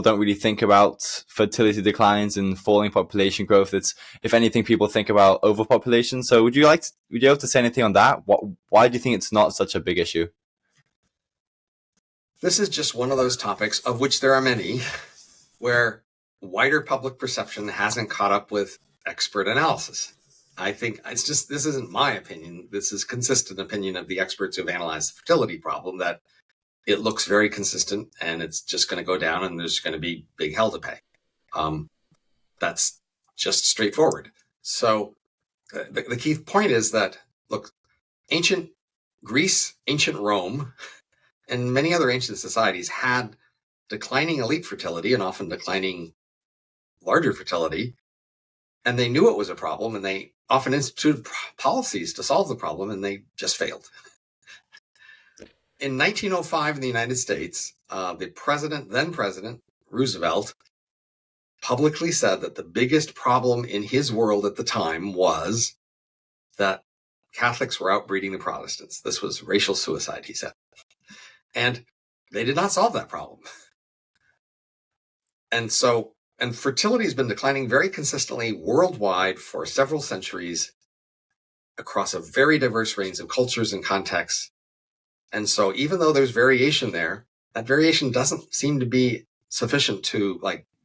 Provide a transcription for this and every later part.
don't really think about fertility declines and falling population growth. It's, if anything, people think about overpopulation. So would you able to say anything on that? Why do you think it's not such a big issue? This is just one of those topics, of which there are many, where wider public perception hasn't caught up with expert analysis. I think this isn't my opinion. This is consistent opinion of the experts who've analyzed the fertility problem, that it looks very consistent and it's just going to go down and there's going to be big hell to pay. That's just straightforward. So the key point is that, look, ancient Greece, ancient Rome, and many other ancient societies had declining elite fertility and often declining larger fertility. And they knew it was a problem, and they often instituted policies to solve the problem, and they just failed. In 1905 in the United States, the then president, Roosevelt, publicly said that the biggest problem in his world at the time was that Catholics were outbreeding the Protestants. This was racial suicide, he said. And they did not solve that problem. And fertility has been declining very consistently worldwide for several centuries across a very diverse range of cultures and contexts. And so even though there's variation there, that variation doesn't seem to be sufficient to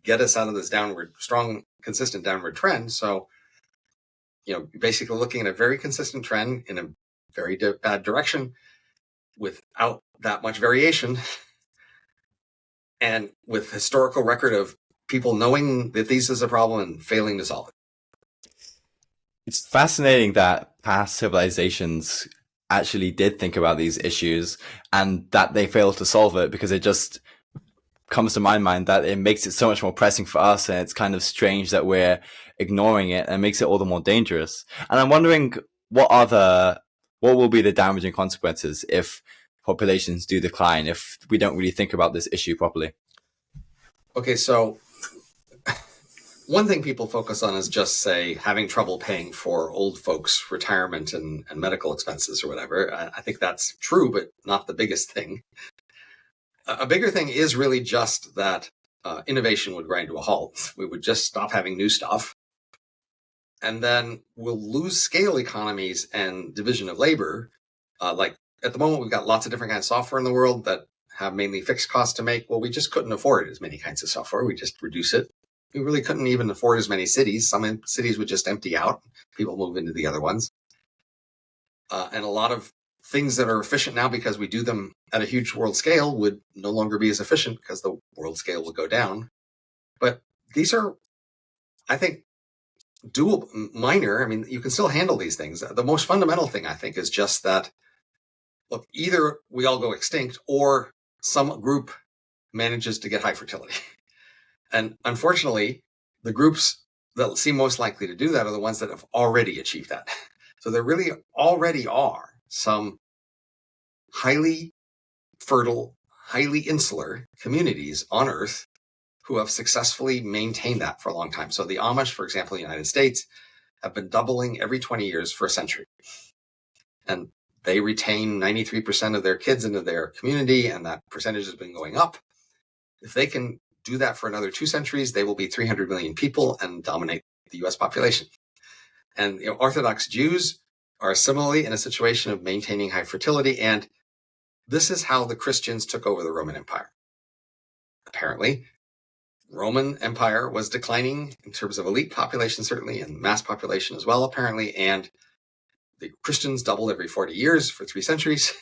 get us out of this strong, consistent downward trend. So, basically looking at a very consistent trend in a very bad direction without that much variation, and with historical record of people knowing that this is a problem and failing to solve it. It's fascinating that past civilizations actually did think about these issues and that they failed to solve it, because it just comes to my mind that it makes it so much more pressing for us, and it's kind of strange that we're ignoring it, and it makes it all the more dangerous. And I'm wondering, what will be the damaging consequences if populations do decline, if we don't really think about this issue properly? Okay, so one thing people focus on is just, say, having trouble paying for old folks' retirement and medical expenses or whatever. I think that's true, but not the biggest thing. A bigger thing is really just that innovation would grind to a halt. We would just stop having new stuff. And then we'll lose scale economies and division of labor. Like at the moment, we've got lots of different kinds of software in the world that have mainly fixed costs to make. Well, we just couldn't afford as many kinds of software. We just reduce it. We really couldn't even afford as many cities. Some cities would just empty out. People move into the other ones. And a lot of things that are efficient now because we do them at a huge world scale would no longer be as efficient because the world scale will go down. But these are, I think, minor. I mean, you can still handle these things. The most fundamental thing, I think, is just that, look, either we all go extinct or some group manages to get high fertility. And unfortunately, the groups that seem most likely to do that are the ones that have already achieved that. So there really already are some highly fertile, highly insular communities on Earth who have successfully maintained that for a long time. So the Amish, for example, in the United States, have been doubling every 20 years for a century. And they retain 93% of their kids into their community, and that percentage has been going up. If they can do that for another 2 centuries, they will be 300 million people and dominate the US population. And Orthodox Jews are similarly in a situation of maintaining high fertility, and this is how the Christians took over the Roman Empire. Apparently, Roman Empire was declining in terms of elite population, certainly, and mass population as well, apparently, and the Christians doubled every 40 years for 3 centuries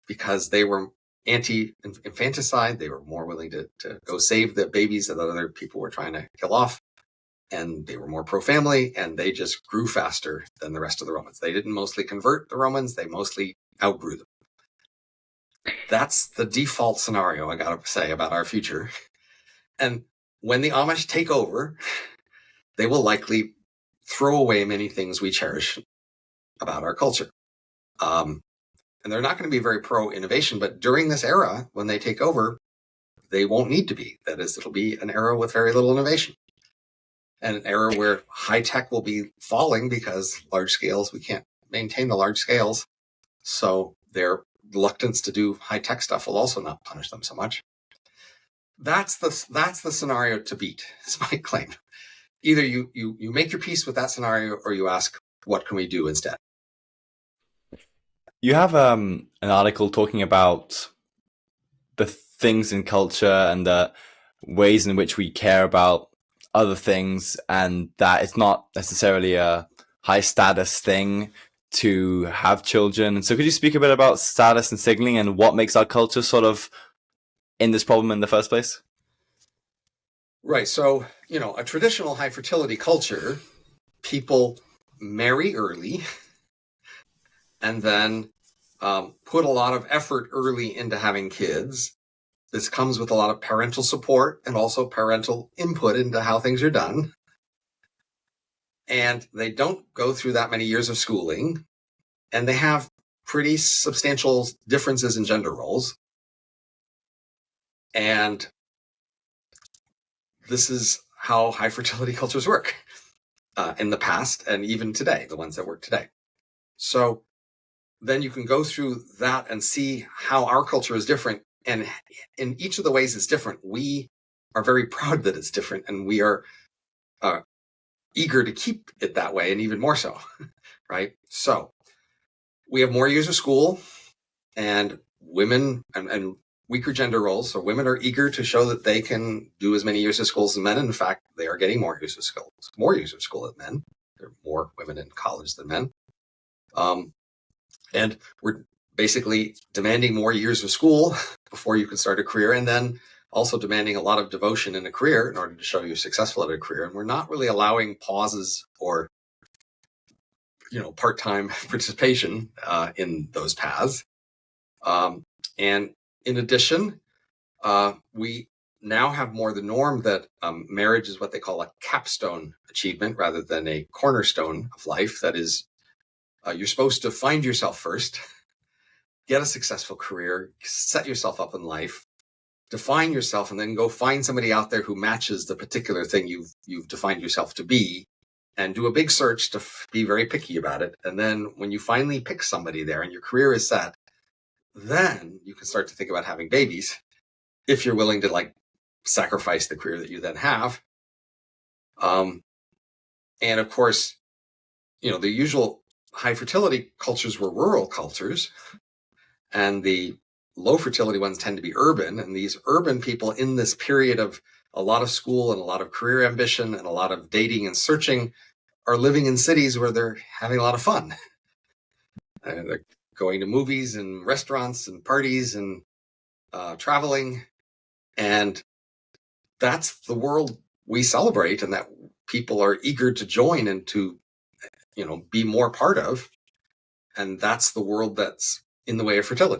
because they were anti-infanticide. They were more willing to go save the babies that other people were trying to kill off. And they were more pro-family, and they just grew faster than the rest of the Romans. They didn't mostly convert the Romans. They mostly outgrew them. That's the default scenario, I got to say, about our future. And when the Amish take over, they will likely throw away many things we cherish about our culture. And they're not going to be very pro-innovation, but during this era, when they take over, they won't need to be. That is, it'll be an era with very little innovation. And an era where high tech will be falling because large scales, we can't maintain the large scales. So their reluctance to do high tech stuff will also not punish them so much. that's the scenario to beat, is my claim. Either you make your peace with that scenario, or you ask, what can we do instead? You have an article talking about the things in culture and the ways in which we care about other things, and that it's not necessarily a high status thing to have children. And so could you speak a bit about status and signaling and what makes our culture sort of in this problem in the first place? Right. So, a traditional high fertility culture, people marry early and then put a lot of effort early into having kids. This comes with a lot of parental support and also parental input into how things are done. And they don't go through that many years of schooling, and they have pretty substantial differences in gender roles. And this is how high fertility cultures work in the past, and even today, the ones that work today. So then you can go through that and see how our culture is different. And in each of the ways it's different, we are very proud that it's different, and we are eager to keep it that way, and even more so, right? So we have more years of school, and women and weaker gender roles. So women are eager to show that they can do as many years of school as men. In fact, they are getting more years of school than men. There are more women in college than men. And we're basically demanding more years of school before you can start a career, and then also demanding a lot of devotion in a career in order to show you're successful at a career. And we're not really allowing pauses or part-time participation in those paths. And in addition, we now have more the norm that marriage is what they call a capstone achievement rather than a cornerstone of life. That is, you're supposed to find yourself first, get a successful career, set yourself up in life, define yourself, and then go find somebody out there who matches the particular thing you've defined yourself to be, and do a big search to be very picky about it. And then when you finally pick somebody there and your career is set, then you can start to think about having babies, if you're willing to sacrifice the career that you then have. And of course, the usual high fertility cultures were rural cultures, and the low fertility ones tend to be urban. And these urban people, in this period of a lot of school and a lot of career ambition and a lot of dating and searching, are living in cities where they're having a lot of fun. And they're going to movies and restaurants and parties and traveling. And that's the world we celebrate, and that people are eager to join and to, be more part of. And that's the world that's in the way of fertility.